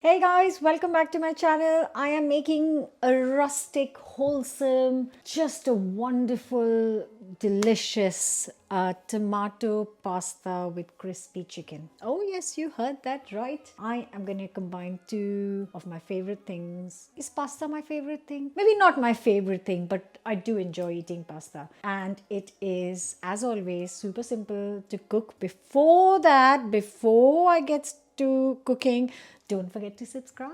Hey guys, welcome back to my channel. I am making a rustic, wholesome, just a wonderful, delicious tomato pasta with crispy chicken. Oh yes, you heard that right. I am going to combine two of my favorite things. Is pasta my favorite thing? Maybe not my favorite thing, but I do enjoy eating pasta. And it is, as always, super simple to cook. Before I get to cooking, don't forget to subscribe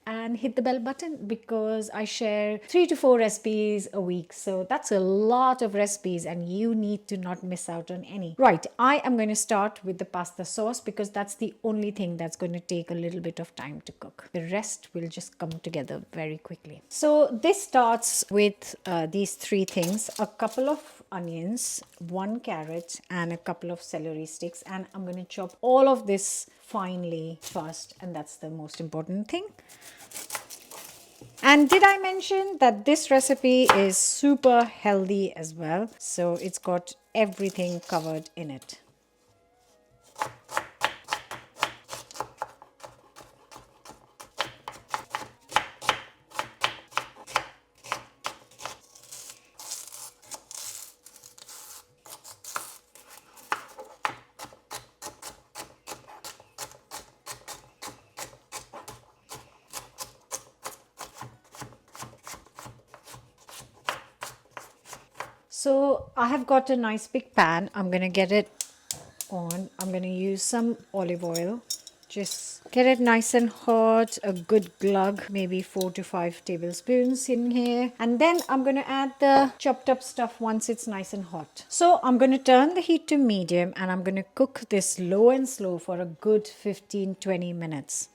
and hit the bell button because I share 3 to 4 recipes a week. So that's a lot of recipes and you need to not miss out on any. Right, I am going to start with the pasta sauce because that's the only thing that's going to take a little bit of time to cook. The rest will just come together very quickly. So this starts with these three things: a couple of onions, 1 carrot, and a couple of celery sticks. And I'm going to chop all of this finely first, and that's the most important thing. And did I mention that this recipe is super healthy as well? So it's got everything covered in it. So I have got a nice big pan. I'm going to get it on. I'm going to use some olive oil. Just get it nice and hot, a good glug, maybe 4 to 5 tablespoons in here. And then I'm going to add the chopped up stuff once it's nice and hot. So I'm going to turn the heat to medium and I'm going to cook this low and slow for a good 15-20 minutes.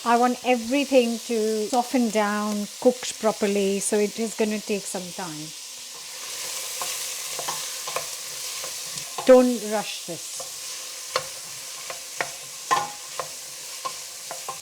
I want everything to soften down, cooked properly, so it is going to take some time. Don't rush this.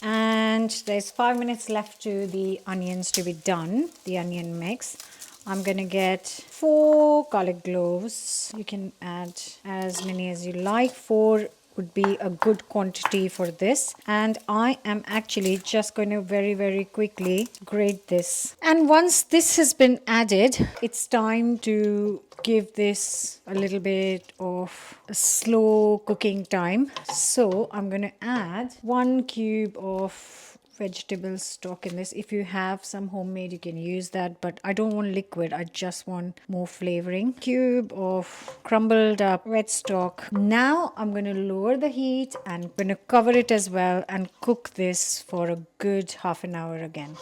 And there's 5 minutes left to the onions to be done, the onion mix. I'm going to get 4 garlic cloves. You can add as many as you like. 4 would be a good quantity for this, and I am actually just going to very quickly grate this. And once this has been added, it's time to give this a little bit of a slow cooking time. So I'm going to add 1 cube of vegetable stock in this. If you have some homemade, you can use that, but I don't want liquid, I just want more flavoring. Cube of crumbled up red stock. Now I'm going to lower the heat and I'm going to cover it as well and cook this for a good half an hour again.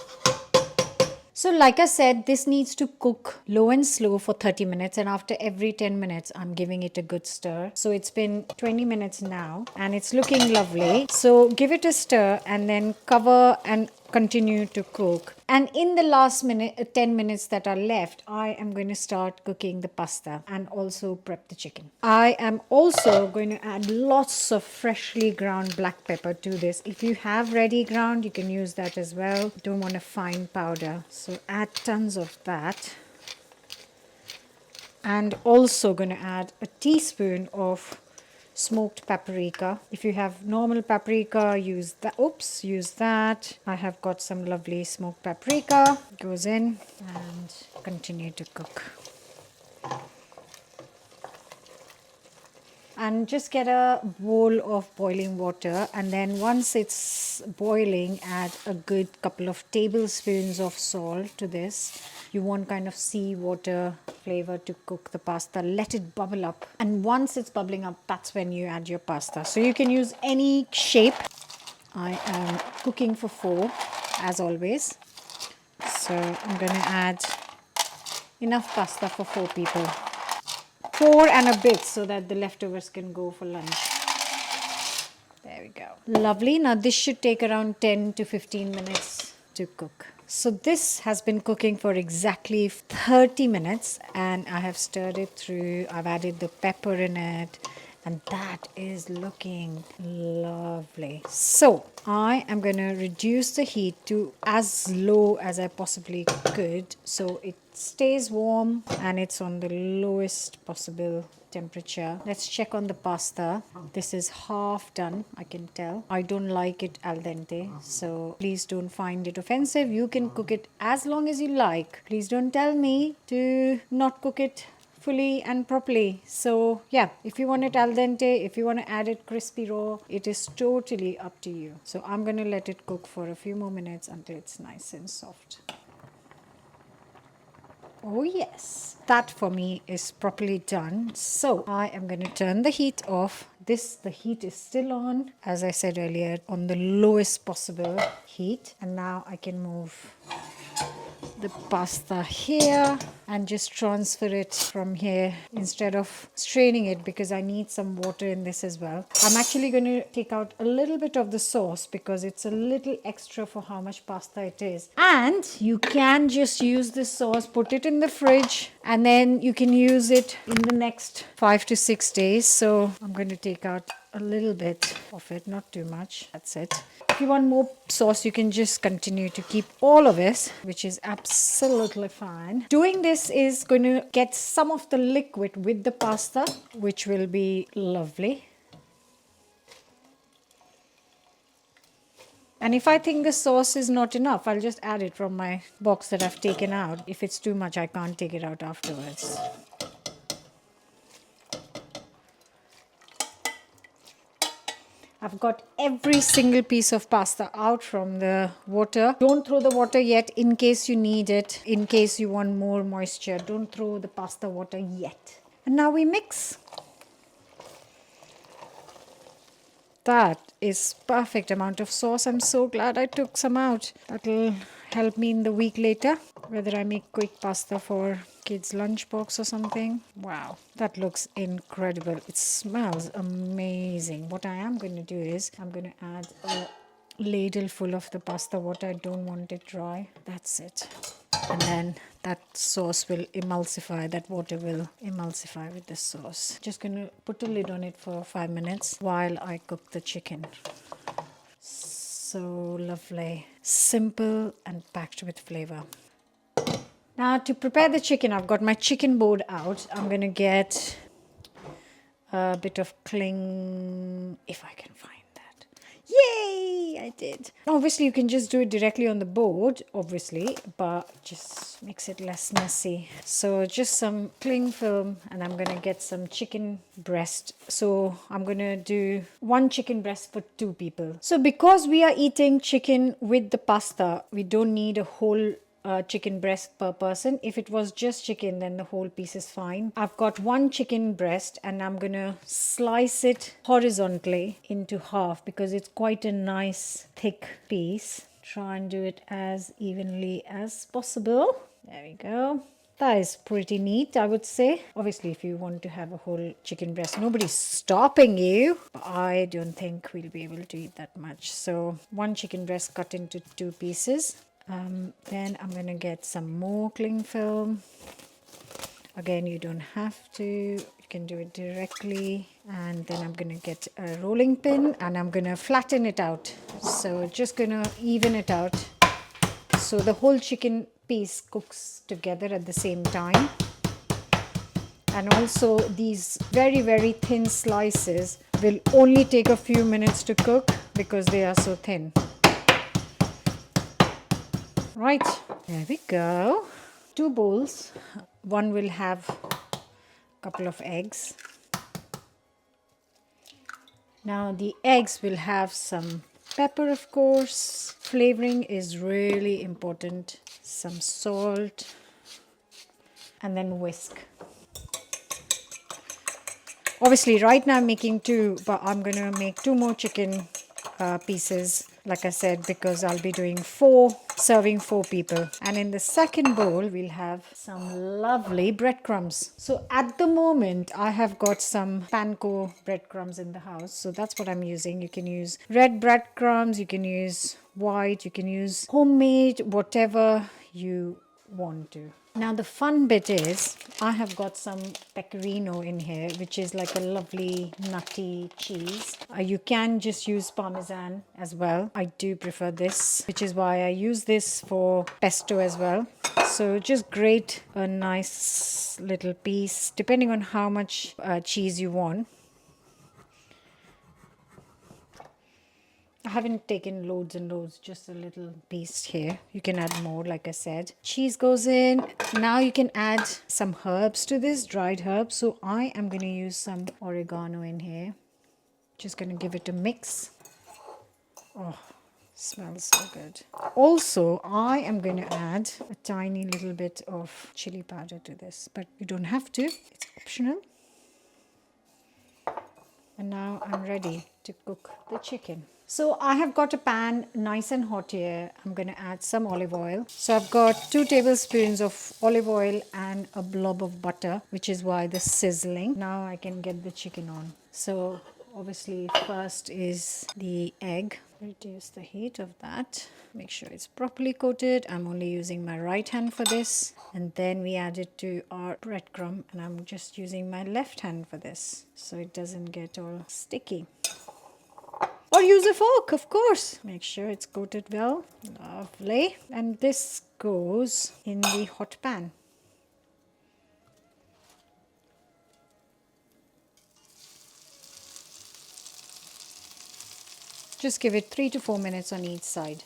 So like I said, this needs to cook low and slow for 30 minutes, and after every 10 minutes I'm giving it a good stir. So it's been 20 minutes now and it's looking lovely. So give it a stir and then cover and continue to cook. And in the last 10 minutes that are left, I am going to start cooking the pasta and also prep the chicken. I am also going to add lots of freshly ground black pepper to this. If you have ready ground, you can use that as well. Don't want a fine powder, so add tons of that. And also going to add a teaspoon of smoked paprika. If you have normal paprika, use that. Use that. I have got some lovely smoked paprika. Goes in and continue to cook. And just get a bowl of boiling water, and then once it's boiling, add a good couple of tablespoons of salt to this. You want kind of seawater flavor to cook the pasta. Let it bubble up, and once it's bubbling up, that's when you add your pasta. So you can use any shape. I am cooking for 4 as always, so I'm going to add enough pasta for 4 people. 4 and a bit, so that the leftovers can go for lunch. There we go. Lovely. Now this should take around 10 to 15 minutes to cook. So this has been cooking for exactly 30 minutes and I have stirred it through. I've added the pepper in it and that is looking lovely. So I am going to reduce the heat to as low as I possibly could so it stays warm and it's on the lowest possible temperature. Let's check on the pasta. This is half done, I can tell. I don't like it al dente, so please don't find it offensive. You can cook it as long as you like. Please don't tell me to not cook it fully and properly. So yeah, if you want it al dente, if you want to add it crispy raw, it is totally up to you. So I'm going to let it cook for a few more minutes until it's nice and soft. Oh yes, that for me is properly done. So I am going to turn the heat off. The heat is still on, as I said earlier, on the lowest possible heat. And now I can move the pasta here and just transfer it from here instead of straining it, because I need some water in this as well. I'm actually going to take out a little bit of the sauce because it's a little extra for how much pasta it is. And you can just use this sauce, put it in the fridge, and then you can use it in the next 5 to 6 days. So I'm going to take out a little bit of it, not too much. That's it. If you want more sauce, you can just continue to keep all of it, which is absolutely fine. Doing this is going to get some of the liquid with the pasta, which will be lovely. And if I think the sauce is not enough, I'll just add it from my box that I've taken out. If it's too much, I can't take it out afterwards. I've got every single piece of pasta out from the water. Don't throw the water yet in case you need it, in case you want more moisture. Don't throw the pasta water yet. And now we mix. That is perfect amount of sauce. I'm so glad I took some out. That'll help me in the week later, whether I make quick pasta for kids' lunchbox or something. Wow, that looks incredible. It smells amazing. What I am going to do is I'm going to add a ladle full of the pasta water. I don't want it dry. That's it. And then that sauce will emulsify, that water will emulsify with the sauce. Just going to put a lid on it for 5 minutes while I cook the chicken. So lovely. Simple and packed with flavor. Now to prepare the chicken, I've got my chicken board out. I'm going to get a bit of cling, if I can find that. Yay! I did. Obviously, you can just do it directly on the board, obviously, but just makes it less messy. So just some cling film, and I'm going to get some chicken breast. So I'm going to do 1 chicken breast for 2 people. So because we are eating chicken with the pasta, we don't need a whole chicken breast per person. If it was just chicken, then the whole piece is fine. I've got 1 chicken breast and I'm gonna slice it horizontally into half because it's quite a nice thick piece. Try and do it as evenly as possible. There we go. That is pretty neat, I would say. Obviously, if you want to have a whole chicken breast, nobody's stopping you. But I don't think we'll be able to eat that much. So 1 chicken breast cut into 2 pieces. Then I'm going to get some more cling film. Again, you don't have to. You can do it directly. And then I'm going to get a rolling pin and I'm going to flatten it out. So just going to even it out. So the whole chicken piece cooks together at the same time. And also these very, very thin slices will only take a few minutes to cook because they are so thin. Right, there we go. 2 bowls. One will have a couple of eggs. Now the eggs will have some pepper, of course. Flavoring is really important. Some salt. And then whisk. Obviously, right now I'm making 2, but I'm going to make 2 more chicken pieces, like I said, because I'll be doing 4, serving 4 people. And in the second bowl, we'll have some lovely breadcrumbs. So at the moment, I have got some panko breadcrumbs in the house. So that's what I'm using. You can use red breadcrumbs, you can use white, you can use homemade, whatever you want to. Now the fun bit is I have got some pecorino in here, which is like a lovely nutty cheese. You can just use Parmesan as well. I do prefer this, which is why I use this for pesto as well. So just grate a nice little piece, depending on how much cheese you want. I haven't taken loads and loads, just a little piece here. You can add more, like I said. Cheese goes in. Now you can add some herbs to this, dried herbs. So I am going to use some oregano in here. Just going to give it a mix. Oh, smells so good. Also, I am going to add a tiny little bit of chili powder to this, but you don't have to. It's optional. And now I'm ready to cook the chicken. So I have got a pan nice and hot here. I'm going to add some olive oil. So I've got 2 tablespoons of olive oil and a blob of butter, which is why the sizzling. Now I can get the chicken on. So obviously first is the egg. Reduce the heat of that. Make sure it's properly coated. I'm only using my right hand for this. And then we add it to our breadcrumb, and I'm just using my left hand for this so it doesn't get all sticky. Or use a fork, of course. Make sure it's coated well. Lovely. And this goes in the hot pan. Just give it 3 to 4 minutes on each side.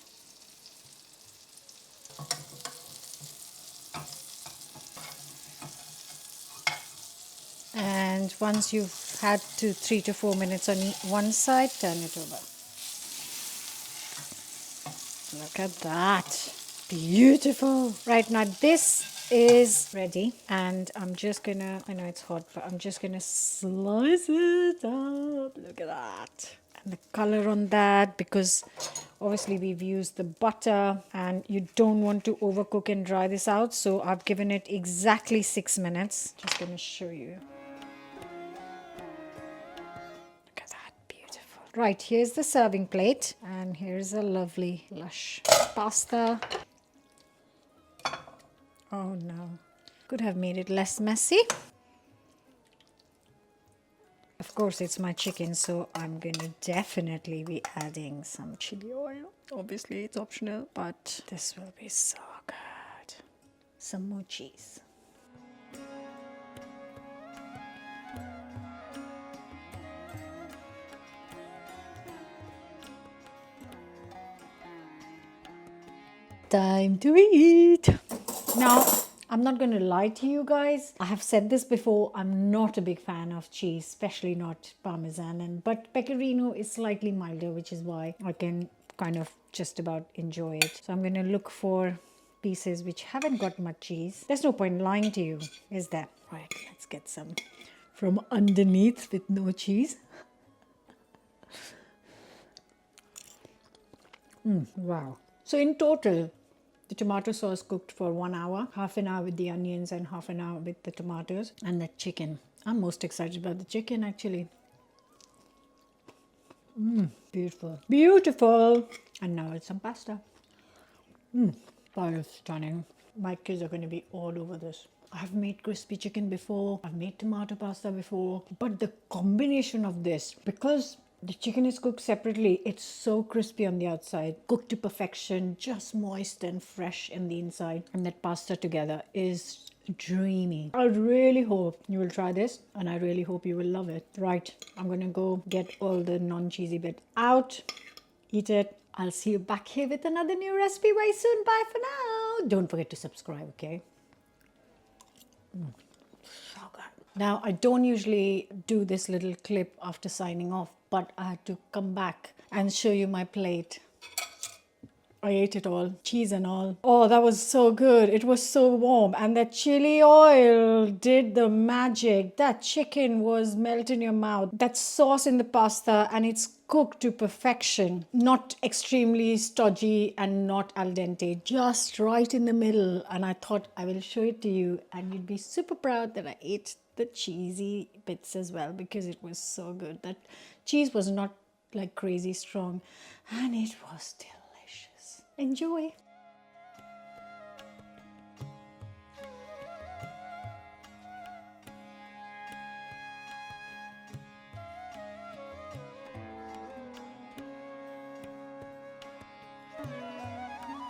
And once you've had 3 to 4 minutes on one side, turn it over. Look at that. Beautiful. Right, now this is ready, and I'm just gonna, I know it's hot, but I'm just gonna slice it up. Look at that. And the color on that, because obviously we've used the butter and you don't want to overcook and dry this out. So I've given it exactly 6 minutes. Just gonna show you. Look at that, beautiful. Right, here's the serving plate, and here's a lovely lush pasta. Oh no, could have made it less messy. Of course, it's my chicken, so I'm going to definitely be adding some chili oil. Obviously, it's optional, but this will be so good. Some more cheese. Time to eat. Now, I'm not going to lie to you guys. I have said this before. I'm not a big fan of cheese, especially not Parmesan. But pecorino is slightly milder, which is why I can kind of just about enjoy it. So I'm going to look for pieces which haven't got much cheese. There's no point lying to you, is there? Right, let's get some from underneath with no cheese. Wow. So in total, the tomato sauce cooked for 1 hour, half an hour with the onions and half an hour with the tomatoes and the chicken. I'm most excited about the chicken actually. Beautiful. Beautiful. And now it's some pasta. That is stunning. My kids are going to be all over this. I've made crispy chicken before. I've made tomato pasta before. But the combination of this, because the chicken is cooked separately, it's so crispy on the outside, cooked to perfection, just moist and fresh in the inside. And that pasta together is dreamy. I really hope you will try this, and I really hope you will love it. Right, I'm gonna go get all the non-cheesy bit out, eat it. I'll see you back here with another new recipe very soon. Bye for now. Don't forget to subscribe, okay? So good. Now, I don't usually do this little clip after signing off, but I had to come back and show you my plate. I ate it all, cheese and all. Oh, that was so good. It was so warm. And that chili oil did the magic. That chicken was melt in your mouth. That sauce in the pasta, and it's cooked to perfection. Not extremely stodgy and not al dente. Just right in the middle. And I thought I will show it to you, and you'd be super proud that I ate the cheesy bits as well, because it was so good. That cheese was not like crazy strong, and it was delicious. Enjoy.